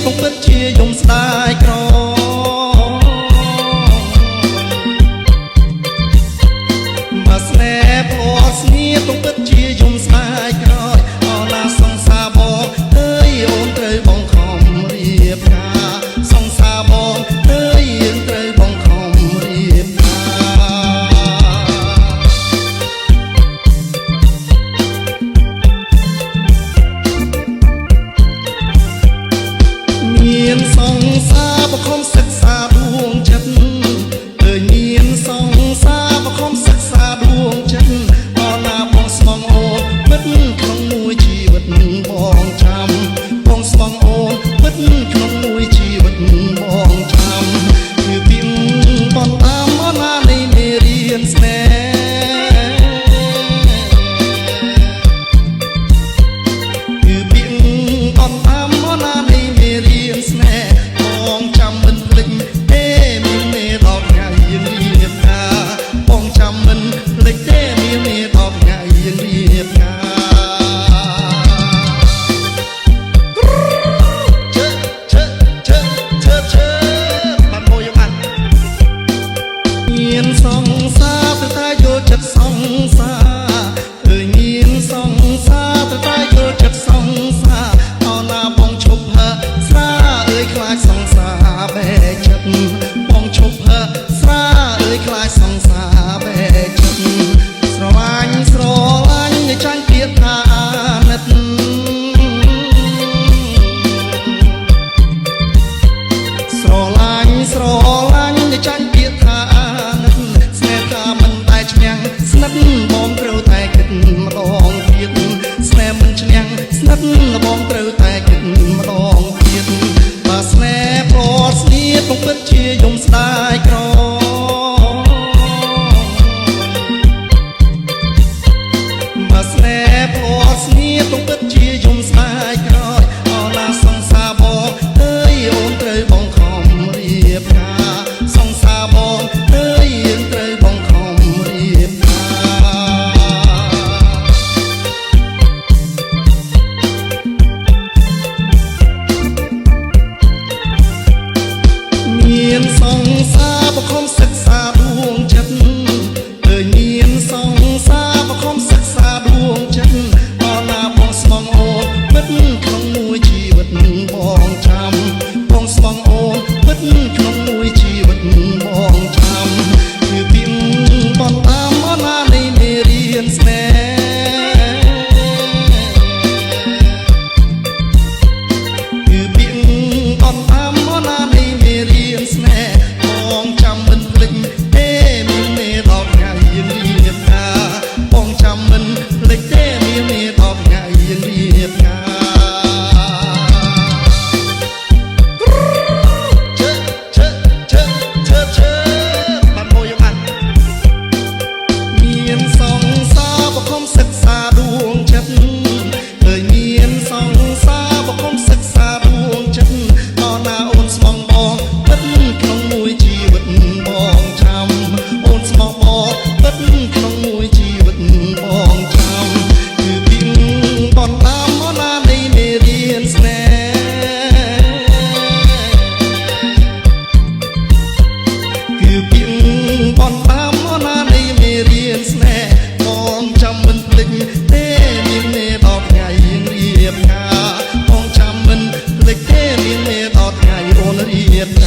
ต้องពិតជាយំស្ដាយក្របើស្នេហ៍ព្រោះស្នេហ៍ต้องពិតជាយំស្ដាយក្រអណាសង្សារបងអើយអូនត្រូវបងខំរៀបការសង្សារបងអើយយើងត្រូវបងខំរៀបមានសង្សារបខំសិក្សាដួងចិត្តឃើញមានសង្សារបខំសិក្សាដួងចិត្តអណាបងស្មងអូនពិតក្នុងមួយជីវិតបងចាំបងស្មងអូនពិតក្នុងមួយជីវិតបងចាំគឺពីបងតាមអណានៃមេរៀនស្នេហ៍គឺពីបងតាមអណានៃមេរៀនស្នេហ៍បងចាំមិនភ្លេចទេមានមេដល់ថ្ងៃយើងរៀបការបងចាំមិនភ្លេចទេមានមេដល់ថ្ងៃយើងរៀបការបានមួយបានមានសង្សារទៅតែយកចិត្តសង្សារឃើញមានសង្សារទៅតែយកចិត្តសង្សារអណាបងឈប់ហើស្រាអើយខ្លាចសង្សារបែកចិត្តបងឈប់ហើស្រាអើយខ្លាចសង្សារបែកចិត្តស្រឡាញ់ចាញ់ទៀតថាណិតស្រឡាញ់ចាញ់ទៀតថាណិតស្នេហ៍ថាមិនតែឈ្នះស្និទ្ធបងត្រូវតែគិតម្ដងទៀតស្នេហ៍មិនឈ្នះស្និទ្ធបងត្រូវតែគិតម្ដងទៀតបើស្នេហ៍ព្រោះស្នេហ៍ต้องពិតជាយំស្ដាយក្របើស្នេហ៍ព្រោះស្នេហ៍ต้องពិតជាយំស្ដាយក្រអណាសង្សារបងអើយអូនត្រូវបងខំរៀបការសង្សារបងអើយយើងត្រូវបងខំរៀបមានសង្សារបខំសិក្សាដួងចិត្តឃើញមានសង្សារបខំសិក្សាដួងចិត្តអណាបងស្មងអូនពិតក្នុងមួយជីវិតបងចាំបងស្មងអូនពិតក្នុងមួយជីវិតបងចាំគឺពីបងតាមអណានៃមេរៀនស្នេហ៍គឺពីបងតាមអណានៃមេរៀនស្នេហ៍បងចាំមិនភ្លេចទេមានមេដល់ថ្ងៃយើងរៀបការបងចាំមិនភ្លេចទេមានមេដល់ថ្ងៃយើងរៀបការបានមួយបានមានសង្សារបខំសិក្សាដួងចិត្តឃើញមានសង្សារបខំសិក្សាដួងចិត្តអណាអូនស្មងបងពិតក្នុងមួយជីវិតបងចាំអូនស្មងបងពិតក្នុងមួយជីវិតបងចាំគឺពីបងតាមអណានៃមេរៀនស្នេហ៍គឺពីបងតាមអណានៃមេរៀនស្នេហ៍បងចាំមិនភ្លេចទេមានមេដល់ថ្ងៃយើងរៀបការបងចាំមិនភ្លេចទេមានមេដល់ថ្ងៃអូនរៀប